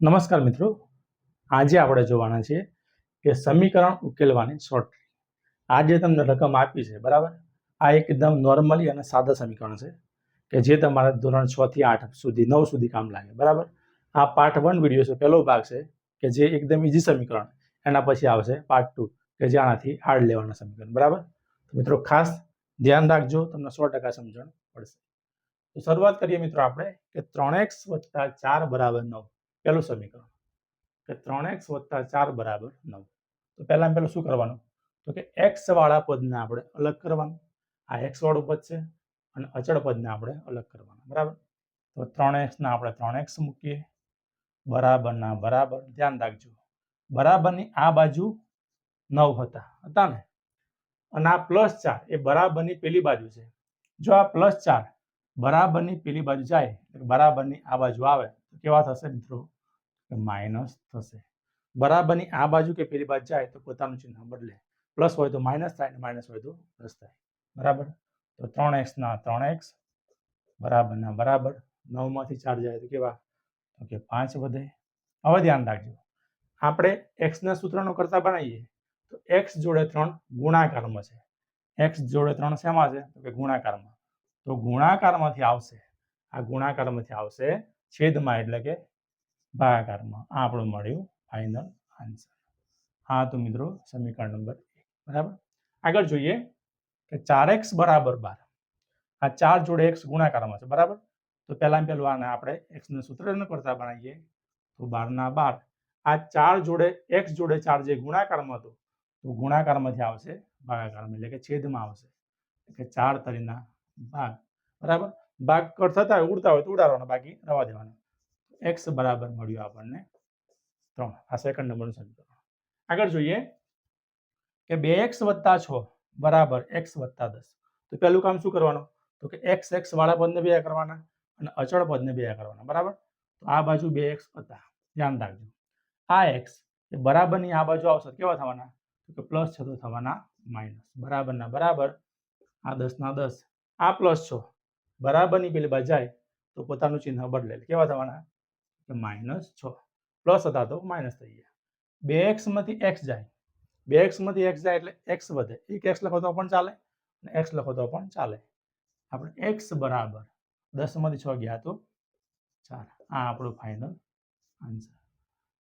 નમસ્કાર મિત્રો, આજે આપણે જોવાના છીએ કે સમીકરણ ઉકેલવાની શોર્ટ ટ્રીક. આજે તમને રકમ આપી છે, બરાબર. આ એકદમ નોર્મલી અને સાદા સમીકરણ છે કે જે તમારે ધોરણ 6 થી 8 સુધી 9 સુધી કામ લાગે, બરાબર. આ પાર્ટ 1 વિડીયો છે, પહેલો ભાગ છે કે જે એકદમ ઇઝી સમીકરણ. એના પછી આવશે પાર્ટ 2 કે જે આનાથી હાર્ડ લેવાના સમીકરણ, બરાબર. મિત્રો ખાસ ધ્યાન રાખજો, તમને 100% સમજણ પડશે. તો શરૂઆત કરીએ મિત્રો આપણે કે 3x + 4 = 9. પહેલું સમીકરણ કે 3x + 4 = 9. તો પહેલું શું કરવાનું? તો કે x વાળા પદને આપણે અલગ કરવાનું. આ x વાળું પદ છે અને અચળ પદને આપણે અલગ કરવાનું, બરાબર. તો 3x ના આપણે 3x મૂકીએ, બરાબરના બરાબર. ધ્યાન રાખજો, બરાબરની આ બાજુ 9 હતા ને, અને આ +4 એ બરાબરની પેલી બાજુ છે. જો આ +4 બરાબરની પેલી બાજુ જાય, બરાબરની આ બાજુ આવે તો કેવા થશે મિત્રો? માઇનસ થશે. બરાબરની આ બાજુ કે પેલી બાજુ જાય તો પોતાનું ચિહ્ન બદલે. પ્લસ હોય તો માઇનસ થાય, માઇનસ હોય તો પ્લસ થાય, બરાબર. તો 3x ના 3x બરાબરના બરાબર. 9 માંથી 4 જાય તો કેવા? તો કે 5 વધે. હવે ધ્યાન રાખજો, આપણે x ના સૂત્રનો કરતા બનાવીએ તો x જોડે 3 ગુણાકારમાં છે. x જોડે 3 શેમાં છે? તો કે ગુણાકારમાં. તો ગુણાકારમાંથી આવશે, આ ગુણાકારમાંથી આવશે છેદમાં, એટલે કે ભાગાકારમાં. આ આપણું મળ્યું ફાઇનલ આન્સર. હા તો મિત્રો સમીકરણ નંબર 1, બરાબર. આગળ જોઈએ કે 4x = 12. આ 4 જોડે x ગુણાકારમાં છે, બરાબર. તો પહેલું આને આપણે x ના સૂત્રનો કરતા બનાવીએ તો 12 ના 12. આ 4 જોડે x જોડે 4 જે ગુણાકારમાં હતો તો ગુણાકારમાંથી આવશે ભાગાકારમાં, એટલે કે છેદમાં આવશે, કે 4 તરીના ભાગ, બરાબર. ભાગ કટ થતા હોય, ઉડતા હોય તો ઉડાડવાના, બાકી રવા દેવાના. x બરાબર મળ્યું આપણને 3. આ સેકન્ડ નંબરનું સમીકરણ. આગળ જોઈએ કે 2x + 6 = x + 10. તો પહેલું કામ શું કરવાનું? તો કે x વાળા પદને ભેગા કરવાના અને અચળ પદને ભેગા કરવાના, બરાબર. તો આ બાજુ 2x હતા, ધ્યાન રાખજો. આ x એ બરાબરની આ બાજુ આવશે, કેવા થવાના? તો કે પ્લસ છે તો થવાના માઇનસ. બરાબરના બરાબર. આ 10 ના 10, આ +6 બરાબરની પેલી બાજુ જાય તો પોતાનું ચિહ્ન બદલે, કેવા થવાના? કે -6. પ્લસ હતા તો માઇનસ થઈ ગયા. 2x માંથી x જાય, 2x માંથી x જાય એટલે x વધે. એક x લખો તો પણ ચાલે અને x લખો તો પણ ચાલે. આપણે x બરાબર 10 માંથી 6 ગયા તો 4. આ આપણું ફાઇનલ આન્સર.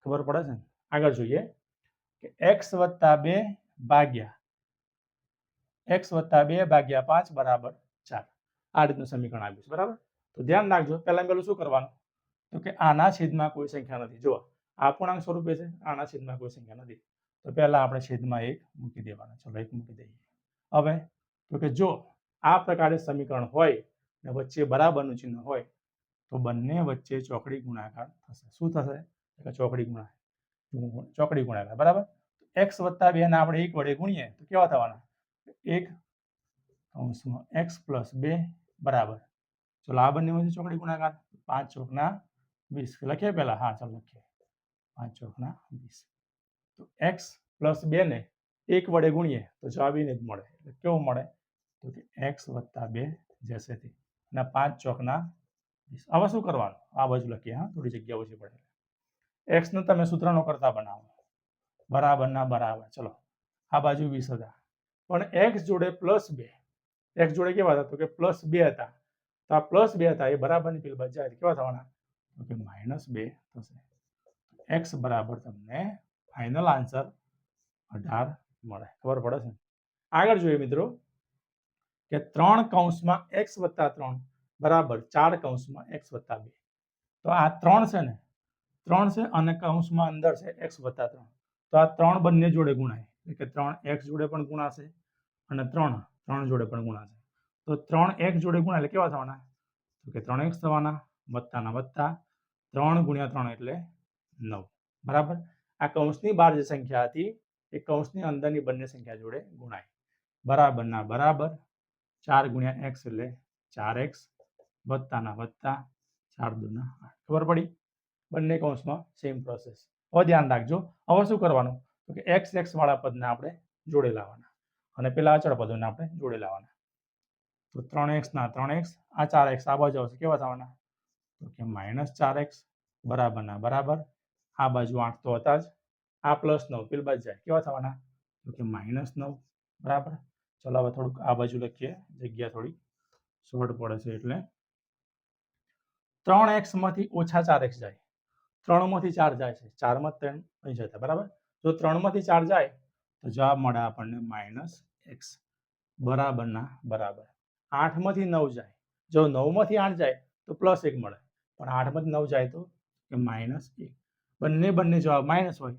ખબર પડે છે ને? આગળ જોઈએ કે x + 2 ભાગ્યા x + 2 ભાગ્યા 5 = 4. આ રીતનું સમીકરણ આવ્યું છે, બરાબર. તો ધ્યાન રાખજો, પહેલું શું કરવાનું? તો કે આના છેદમાં કોઈ સંખ્યા નથી. જો આ પૂર્ણાંક સ્વરૂપે છે, આના છેદમાં કોઈ સંખ્યા નથી, તો પહેલા આપણે છેદમાં 1 મૂકી દેવાના. ચલો 1 મૂકી દઈએ. હવે તો કે જો આ પ્રકારે સમીકરણ હોય ને વચ્ચે બરાબરનું ચિહ્ન હોય તો બંને વચ્ચે ચોકડી ગુણાકાર થશે. શું થશે? ચોકડી ગુણાકાર, બરાબર. x + 2 ને આપણે 1 વડે ગુણીએ તો કેવા થવાના? 1 x + 2 બરાબર. ચલો આ બંને વચ્ચે ચોકડી ગુણાકાર. 5 ચોક ના 20 લખીએ પહેલા. હા ચાલો લખીએ. 5 ચોક ના 20. તો x + 2 ને 1 વડે ગુણીએ તો જવાબ એ જ મળે. એટલે કેવું મળે? તો કે x + 2 જશે તે, અને 5 ચોક ના 20. હવે શું કરવાનું? આ બાજુ લખીએ. હા, થોડી જગ્યા ઓછી પડે. x ને તમે સૂત્રનો કરતા બનાવો, બરાબરના બરાબર. ચલો આ બાજુ 20 હતા, પણ x જોડે +2. x જોડે કેવા હતા? તો કે +2 હતા. તો આ +2 હતા એ બરાબરની પેલી બાજુ જાય કેવા થવાના? તો કે -2 થશે. x બરાબર તમને ફાઇનલ આન્સર 18 મળે. ખબર પડે છે? આગળ જોઈએ મિત્રો કે 3 કૌંસમાં x + 3 બરાબર 4 કૌંસમાં x + 2. તો આ 3 છે ને, 3 છે અને કૌંસમાં અંદર છે x + 3. તો આ 3 બંને જોડે ગુણાય, એટલે કે 3x જોડે પણ ગુણાશે અને 3 જોડે પણ ગુણાશે. તો 3x જોડે ગુણાય એટલે કેવા થવાના? તો કે 3x થવાના, વત્તાના વત્તા. 3 × 3 એટલે 9, બરાબર. આ કૌંસની બહાર જે સંખ્યા હતી એ કૌંસની અંદરની બંને સંખ્યા જોડે ગુણાય. બરાબરના બરાબર. 4 × x એટલે 4x, વત્તાના વત્તા. 4 × 2 = 8. ખબર પડી? બંને કૌંસમાં સેમ પ્રોસેસ. હવે ધ્યાન રાખજો, હવે શું કરવાનું? તો કે x વાળા પદને આપણે જોડે લાવવાના અને પેલા અચળ પદોને આપણે જોડે લાવવાના. તો 3x ના 3x, આ 4x આ બાજુ આવશે, કેવા થવાના? તો કે -4x બરાબરના બરાબર. આ બાજુ 8 તો હતા જ, આ +9 પેલી બાજુ જાય કેવા થવાના તો કે -9 બરાબર. ચલો હવે થોડુંક આ બાજુ લખીએ, જગ્યા થોડી શોર્ટ પડે છે એટલે 3x માંથી ઓછા 4x જાય, 3 માંથી 4 જાય છે, 4 માં 3 અહીં જતા બરાબર. જો 3 માંથી 4 જાય તો જવાબ મળે આપણને -x બરાબરના બરાબર. 8 માંથી 9 જાય, જો 9 માંથી 8 જાય તો +1 મળે, પણ 8 માંથી 9 જાય તો કે -1. બંને જવાબ માઇનસ હોય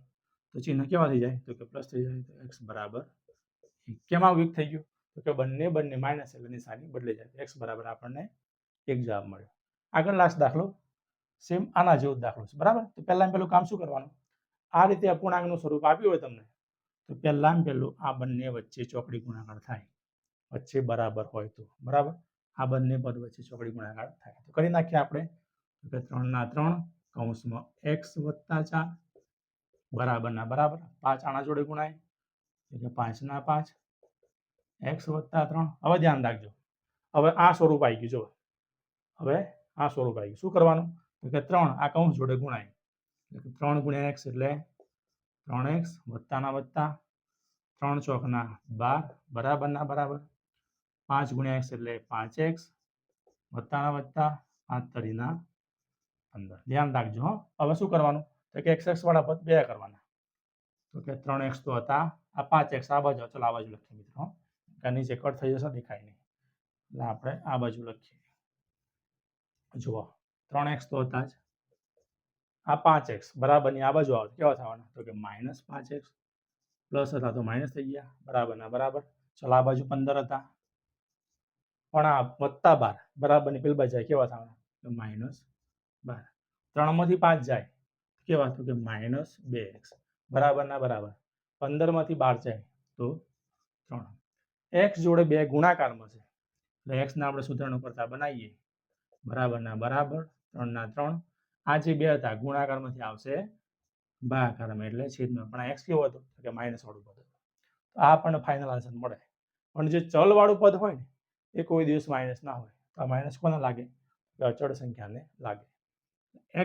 તો ચિહ્ન કેવા થઈ જાય તો કે પ્લસ થઈ જાય, તો x બરાબર 1. કેમ આવું વીક થઈ ગયું તો કે બંને માઇનસ એટલે નિશાની બદલાઈ જાય, x બરાબર આપણને 1 જવાબ મળ્યો. આગળ લાસ્ટ દાખલો સેમ આના જેવો દાખલો છે બરાબર. તો પહેલું કામ શું કરવાનું, આ રીતે અપૂર્ણાંકનું સ્વરૂપ આપ્યું હોય તમને તો પહેલું આ બંને વચ્ચે ચોકડી ગુણાકાર થાય, વચ્ચે બરાબર હોય તો બરાબર. આ બંને પદ વચ્ચે ચોકડી ગુણાકાર થાય તો કરી નાખીએ આપણે. તો 3 ના 3 કૌંસમાં x વત્તા 4 બરાબરના બરાબર. 5 આના જોડે ગુણાય એટલે 5 ના 5 x વત્તા 3. હવે ધ્યાન રાખજો, હવે આ સ્વરૂપ આવી ગયું. જો હવે આ સ્વરૂપ આવી ગયું, શું કરવાનું તો કે 3 આ કૌંસ જોડે ગુણાય એટલે 3 ગુણ્યા x એટલે 3x વત્તાના વત્તા 3 ચોકના 12 બરાબરના બરાબર. 5 ગુણ્યા x એટલે 5x વત્તાના વત્તા 5 તરીના 15. ધ્યાન રાખજો હો. હવે શું કરવાનું તો કે x વાળા પદ બે કરવાના, તો કે 3x તો હતા, આ 5x આ બાજુ, ચલો આ બાજુ લખીએ મિત્રો, કે નીચે કટ થઈ જશે દેખાય નહીં એટલે આપણે આ બાજુ લખીએ. જુઓ 3x તો હતા જ, આ 5x બરાબરની આ બાજુ આવે કેવા થવાના તો કે -5x, પ્લસ હતા તો માઇનસ થઈ ગયા બરાબરના બરાબર. ચલો આ બાજુ 15 હતા પણ આ +12 બરાબરની પેલી બાજુ જાય કેવા થવાના તો -12. 3 માંથી 5 જાય કેવા તો કે -2x બરાબરના બરાબર. 15 માંથી 12 જાય તો 3. x જોડે 2 ગુણાકારમાં છે એટલે x ને આપણે સૂત્રનો કરતા બનાવીએ બરાબરના બરાબર. 3 ના 3 આ જે 2 હતા ગુણાકારમાંથી આવશે ભાગાકારમાં એટલે છેદમાં, પણ આ x કેવો હતો કે માઇનસ વાળું પદ. તો આ આપણને ફાઇનલ આન્સર મળે. પણ જે ચલ વાળું પદ હોય ને એ કોઈ દિવસ માઇનસ ના હોય, તો આ માઇનસ કોને લાગે તો અચળ સંખ્યાને લાગે.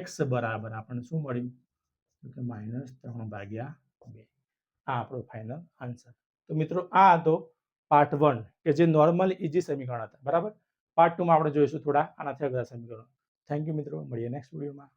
x બરાબર આપણને શું મળ્યું તો કે -3/2. આ આપણો ફાઇનલ આન્સર. તો મિત્રો આ હતો પાર્ટ 1 કે જે નોર્મલી ઇઝી સમીકરણ હતા બરાબર. પાર્ટ 2 માં આપણે જોઈશું થોડા આનાથી અઘરા સમીકરણો. થેન્ક યુ મિત્રો, મળીએ નેક્સ્ટ વિડીયોમાં.